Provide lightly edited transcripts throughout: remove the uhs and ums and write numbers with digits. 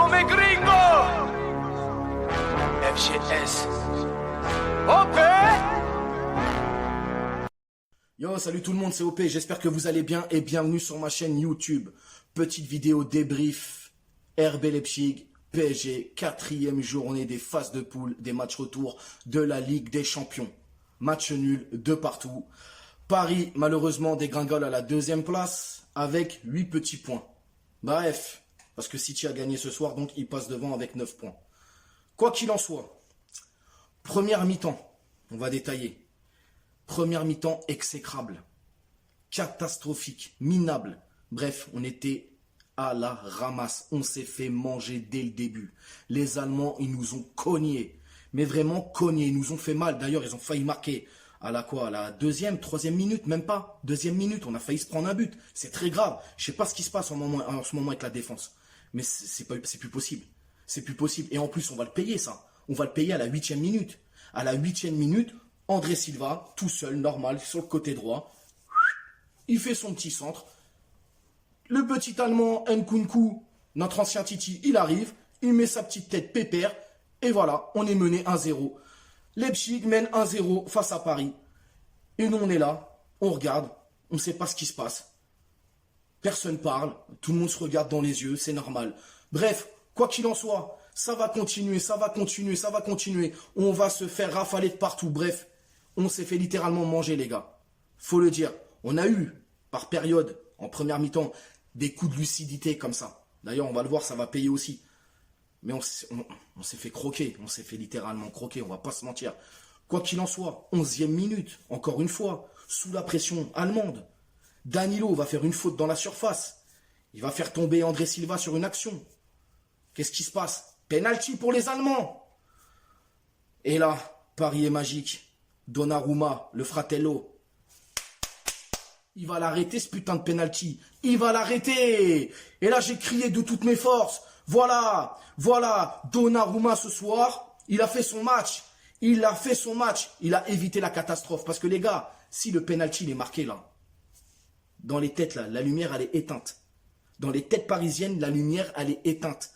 surnommé Gringo. FGS. OP. Yo, salut tout le monde, c'est OP, j'espère que vous allez bien et bienvenue sur ma chaîne YouTube. Petite vidéo débrief, RB Leipzig, PSG, 4e journée des phases de poule, des matchs retour de la Ligue des Champions. Match nul de partout. Paris, malheureusement, dégringole à la 2e place avec 8 petits points. Bref, parce que City a gagné ce soir, donc il passe devant avec 9 points. Quoi qu'il en soit, première mi-temps, on va détailler. Première mi-temps exécrable, catastrophique, minable. Bref, on était à la ramasse. On s'est fait manger dès le début. Les Allemands, ils nous ont cognés. Mais vraiment cognés, ils nous ont fait mal. D'ailleurs, ils ont failli marquer à la quoi? À la 2e, 3e minute, même pas. 2e minute, on a failli se prendre un but. C'est très grave. Je sais pas ce qui se passe en ce moment avec la défense. Mais c'est plus possible. C'est plus possible. Et en plus, on va le payer, ça. On va le payer à la 8e minute. À la 8e minute, André Silva, tout seul, normal, sur le côté droit. Il fait son petit centre. Le petit Allemand, Nkunku, notre ancien Titi, il arrive. Il met sa petite tête pépère. Et voilà, on est mené 1-0. Leipzig mène 1-0 face à Paris. Et nous, on est là, on regarde, on ne sait pas ce qui se passe. Personne parle, tout le monde se regarde dans les yeux, c'est normal. Bref, quoi qu'il en soit, ça va continuer, ça va continuer, ça va continuer. On va se faire rafaler de partout. Bref, on s'est fait littéralement manger, les gars. Faut le dire. On a eu, par période, en première mi-temps, des coups de lucidité comme ça. D'ailleurs, on va le voir, ça va payer aussi. Mais on s'est fait croquer. On s'est fait littéralement croquer, on va pas se mentir. Quoi qu'il en soit, 11e minute, encore une fois, sous la pression allemande. Danilo va faire une faute dans la surface. Il va faire tomber André Silva sur une action. Qu'est-ce qui se passe? Penalty pour les Allemands. Et là, Paris est magique. Donnarumma, le fratello. Il va l'arrêter, ce putain de penalty. Il va l'arrêter. Et là, j'ai crié de toutes mes forces. Voilà, voilà, Donnarumma ce soir, il a fait son match. Il a fait son match. Il a évité la catastrophe. Parce que les gars, si le penalty il est marqué là, dans les têtes là, la lumière elle est éteinte. Dans les têtes parisiennes, la lumière elle est éteinte.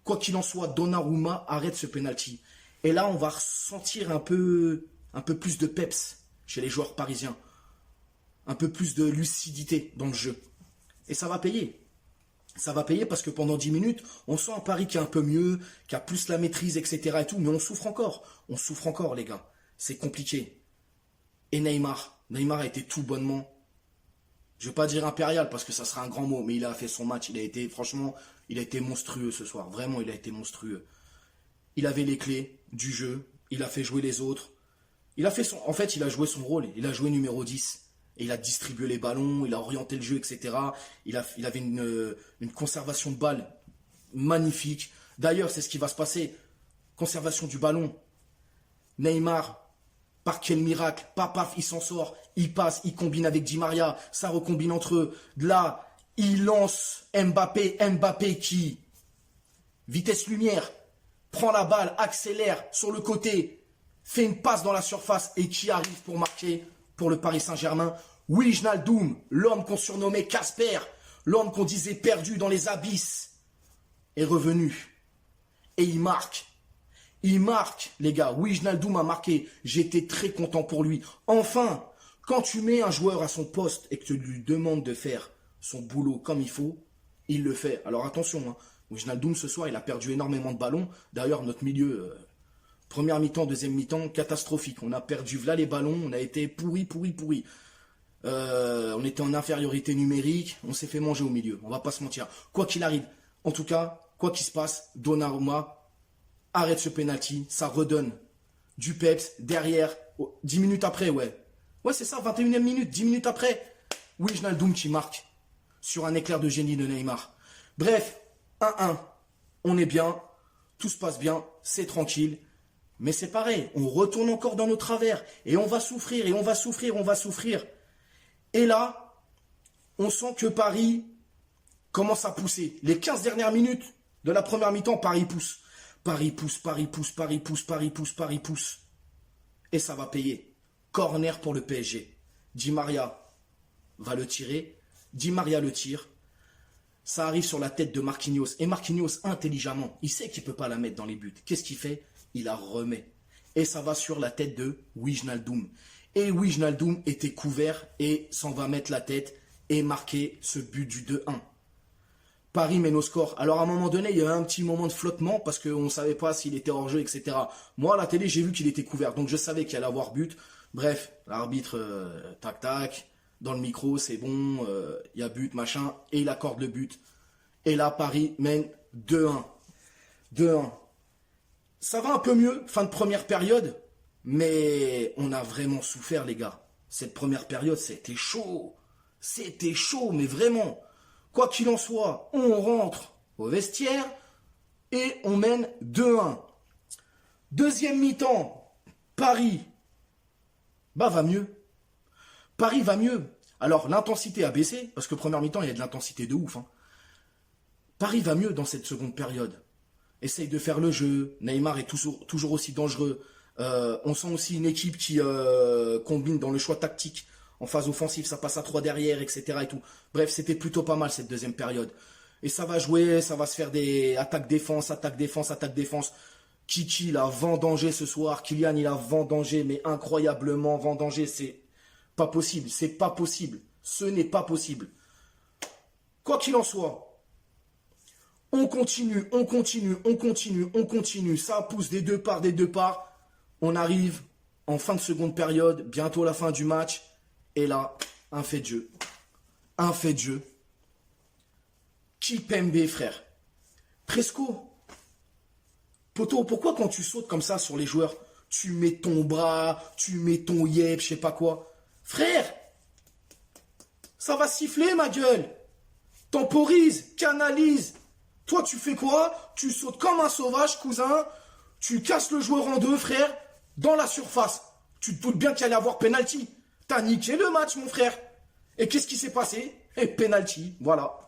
Quoi qu'il en soit, Donnarumma arrête ce penalty. Et là, on va ressentir un peu plus de peps chez les joueurs parisiens. Un peu plus de lucidité dans le jeu. Et ça va payer. Ça va payer parce que pendant 10 minutes, on sent un Paris qui est un peu mieux, qui a plus la maîtrise, etc. et tout. Mais on souffre encore. On souffre encore, les gars. C'est compliqué. Et Neymar. Neymar a été tout bonnement. Je ne vais pas dire impérial parce que ça sera un grand mot. Mais il a fait son match. Il a été, franchement, il a été monstrueux ce soir. Vraiment, il a été monstrueux. Il avait les clés du jeu. Il a fait jouer les autres. En fait, il a joué son rôle. Il a joué numéro 10. Et il a distribué les ballons, il a orienté le jeu, etc. Il avait une conservation de balle magnifique. D'ailleurs, c'est ce qui va se passer. Conservation du ballon. Neymar, par quel miracle, paf, il s'en sort. Il passe, il combine avec Di Maria. Ça recombine entre eux. Là, il lance Mbappé. Mbappé qui, vitesse lumière, prend la balle, accélère sur le côté, fait une passe dans la surface et qui arrive pour marquer pour le Paris Saint-Germain. Wijnaldum, l'homme qu'on surnommait Casper, l'homme qu'on disait perdu dans les abysses, est revenu. Et il marque. Il marque, les gars. Wijnaldum a marqué. J'étais très content pour lui. Enfin, quand tu mets un joueur à son poste et que tu lui demandes de faire son boulot comme il faut, il le fait. Alors attention, hein. Wijnaldum ce soir, il a perdu énormément de ballons. D'ailleurs, notre milieu... Première mi-temps, deuxième mi-temps, catastrophique. On a perdu là les ballons, on a été pourri. On était en infériorité numérique, on s'est fait manger au milieu, on va pas se mentir. Quoi qu'il arrive, en tout cas, quoi qu'il se passe, Donnarumma arrête ce penalty, ça redonne du peps derrière, 10 minutes après, ouais. Ouais, c'est ça, 21e minute, 10 minutes après. Wijnaldum qui marque sur un éclair de génie de Neymar. Bref, 1-1, on est bien, tout se passe bien, c'est tranquille. Mais c'est pareil, on retourne encore dans nos travers. Et on va souffrir, et on va souffrir, on va souffrir. Et là, on sent que Paris commence à pousser. Les 15 dernières minutes de la première mi-temps, Paris pousse. Paris pousse. Et ça va payer. Corner pour le PSG. Di Maria va le tirer. Di Maria le tire. Ça arrive sur la tête de Marquinhos. Et Marquinhos, intelligemment, il sait qu'il ne peut pas la mettre dans les buts. Qu'est-ce qu'il fait? Il la remet. Et ça va sur la tête de Wijnaldum. Et Wijnaldum était couvert et s'en va mettre la tête et marquer ce but du 2-1. Paris mène au score. Alors à un moment donné, il y a eu un petit moment de flottement parce qu'on ne savait pas s'il était hors-jeu, etc. Moi, à la télé, j'ai vu qu'il était couvert. Donc je savais qu'il allait avoir but. Bref, l'arbitre, tac, tac, dans le micro, c'est bon, il y a but, machin. Et il accorde le but. Et là, Paris mène 2-1. 2-1. Ça va un peu mieux, fin de première période. Mais on a vraiment souffert, les gars. Cette première période, c'était chaud. C'était chaud, mais vraiment. Quoi qu'il en soit, on rentre au vestiaire et on mène 2-1. Deuxième mi-temps, Paris va mieux. Paris va mieux. Alors, l'intensité a baissé, parce que première mi-temps, il y a de l'intensité de ouf. Paris va mieux dans cette seconde période. Essaye de faire le jeu. Neymar est toujours aussi dangereux. On sent aussi une équipe qui combine dans le choix tactique. En phase offensive, ça passe à 3 derrière, etc. et tout. Bref, c'était plutôt pas mal cette deuxième période. Et ça va jouer, ça va se faire des attaques-défense, attaque-défense, attaque-défense. Kiki, il a vendangé ce soir. Kylian, il a vendangé, mais incroyablement vendangé. C'est pas possible, c'est pas possible. Ce n'est pas possible. Quoi qu'il en soit, on continue, on continue, on continue, on continue. Ça pousse des deux parts, des deux parts. On arrive en fin de seconde période, bientôt la fin du match. Et là, un fait de jeu. Un fait de jeu. Kimpembe, frère. Presco. Poto, pourquoi quand tu sautes comme ça sur les joueurs, tu mets ton bras, tu mets ton yep, je sais pas quoi. Frère, ça va siffler, ma gueule. Temporise, canalise. Toi, tu fais quoi? Tu sautes comme un sauvage, cousin. Tu casses le joueur en deux, frère, dans la surface. Tu te doutes bien qu'il allait avoir penalty. T'as niqué le match, mon frère. Et qu'est-ce qui s'est passé? Et penalty, voilà.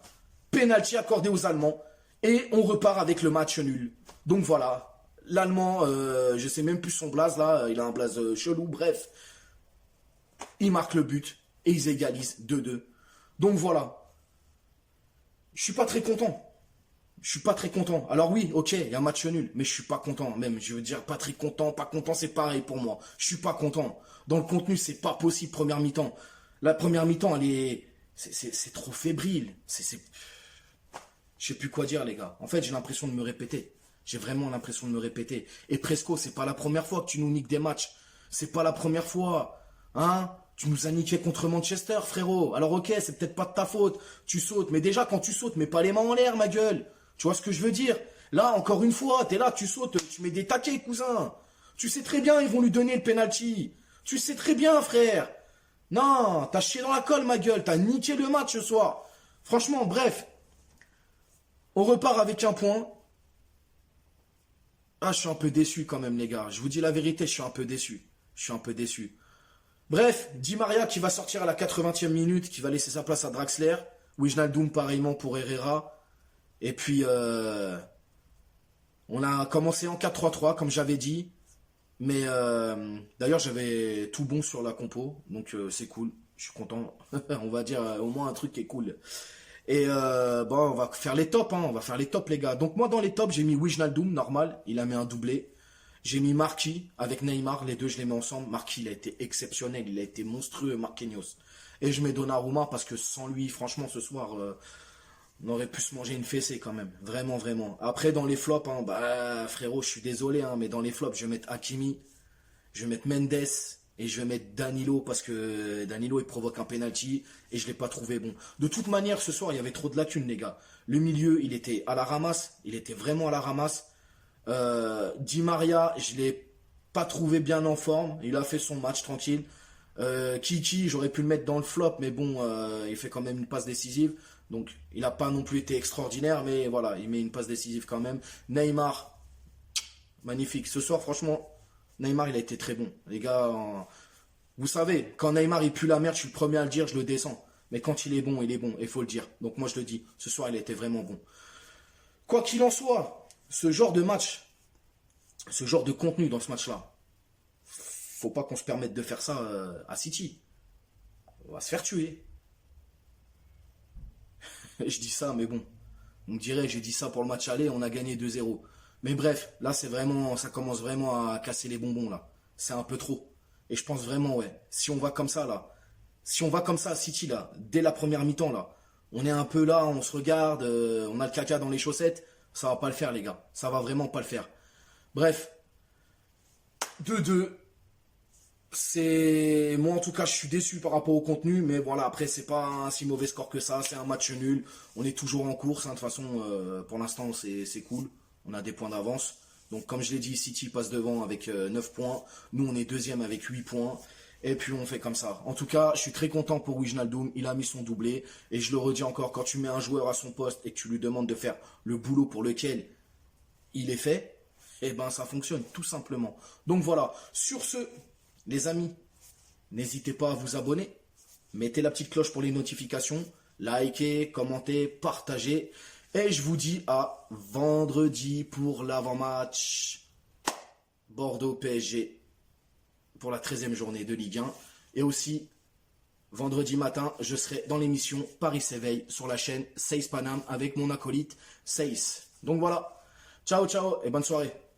Penalty accordé aux Allemands. Et on repart avec le match nul. Donc voilà. L'Allemand, je sais même plus son blaze là. Il a un blaze chelou. Bref. Il marque le but. Et ils égalisent 2-2. Donc voilà. Je suis pas très content. Je suis pas très content. Alors oui, ok, il y a un match nul, mais je suis pas content. Même, je veux dire, pas très content, pas content, c'est pareil pour moi. Je suis pas content. Dans le contenu, c'est pas possible, première mi-temps. La première mi-temps, elle est... C'est trop fébrile. Je sais plus quoi dire, les gars. En fait, j'ai l'impression de me répéter. J'ai vraiment l'impression de me répéter. Et Presco, c'est pas la première fois que tu nous niques des matchs. C'est pas la première fois. Hein? Tu nous as niqué contre Manchester, frérot. Alors ok, c'est peut-être pas de ta faute. Tu sautes. Mais déjà, quand tu sautes, mets pas les mains en l'air, ma gueule. Tu vois ce que je veux dire? Là, encore une fois, t'es là, tu sautes, tu mets des taquets, cousin. Tu sais très bien, ils vont lui donner le penalty. Tu sais très bien, frère. Non, t'as chié dans la colle, ma gueule. T'as niqué le match ce soir. Franchement, bref. On repart avec un point. Ah, je suis un peu déçu quand même, les gars. Je vous dis la vérité, je suis un peu déçu. Je suis un peu déçu. Bref, Di Maria qui va sortir à la 80e minute, qui va laisser sa place à Draxler. Wijnaldum, pareillement pour Herrera. Et puis, on a commencé en 4-3-3, comme j'avais dit. Mais d'ailleurs, j'avais tout bon sur la compo. Donc, c'est cool. Je suis content. On va dire au moins un truc qui est cool. Et bon, on va faire les tops. On va faire les tops, les gars. Donc, moi, dans les tops, j'ai mis Wijnaldum, normal. Il a mis un doublé. J'ai mis Marquis avec Neymar. Les deux, je les mets ensemble. Marquis, il a été exceptionnel. Il a été monstrueux, Marquinhos. Et je mets Donnarumma parce que sans lui, franchement, ce soir... on aurait pu se manger une fessée quand même. Vraiment, vraiment. Après, dans les flops, frérot, je suis désolé, mais dans les flops, je vais mettre Hakimi, je vais mettre Mendes et je vais mettre Danilo parce que Danilo, il provoque un penalty et je ne l'ai pas trouvé bon. De toute manière, ce soir, il y avait trop de lacunes, les gars. Le milieu, il était à la ramasse. Il était vraiment à la ramasse. Di Maria, je ne l'ai pas trouvé bien en forme. Il a fait son match tranquille. Kiki, j'aurais pu le mettre dans le flop, mais bon, il fait quand même une passe décisive. Donc, il n'a pas non plus été extraordinaire, mais voilà, il met une passe décisive quand même. Neymar, magnifique. Ce soir, franchement, Neymar, il a été très bon. Les gars, vous savez, quand Neymar, il pue la merde, je suis le premier à le dire, je le descends. Mais quand il est bon, il faut le dire. Donc, moi, je le dis, ce soir, il a été vraiment bon. Quoi qu'il en soit, ce genre de match, ce genre de contenu dans ce match-là, faut pas qu'on se permette de faire ça à City. On va se faire tuer. Je dis ça, mais bon. On dirait, j'ai dit ça pour le match aller, on a gagné 2-0. Mais bref, là, c'est vraiment, ça commence vraiment à casser les bonbons, là. C'est un peu trop. Et je pense vraiment, ouais, si on va comme ça, là, si on va comme ça à City, là, dès la première mi-temps, là, on est un peu là, on se regarde, on a le caca dans les chaussettes, ça va pas le faire, les gars. Ça va vraiment pas le faire. Bref, 2-2. C'est moi en tout cas je suis déçu par rapport au contenu, mais voilà, après c'est pas un si mauvais score que ça, c'est un match nul, on est toujours en course, hein, de toute façon pour l'instant c'est cool, on a des points d'avance. Donc comme je l'ai dit, City passe devant avec 9 points, nous on est deuxième avec 8 points, et puis on fait comme ça. En tout cas, je suis très content pour Wijnaldum, il a mis son doublé, et je le redis encore, quand tu mets un joueur à son poste et que tu lui demandes de faire le boulot pour lequel il est fait, eh ben ça fonctionne tout simplement. Donc voilà, sur ce, les amis, n'hésitez pas à vous abonner, mettez la petite cloche pour les notifications, likez, commentez, partagez, et je vous dis à vendredi pour l'avant-match Bordeaux-PSG pour la 13e journée de Ligue 1, et aussi vendredi matin, je serai dans l'émission Paris s'éveille sur la chaîne Seiss Paname avec mon acolyte Seiss. Donc voilà, ciao ciao et bonne soirée.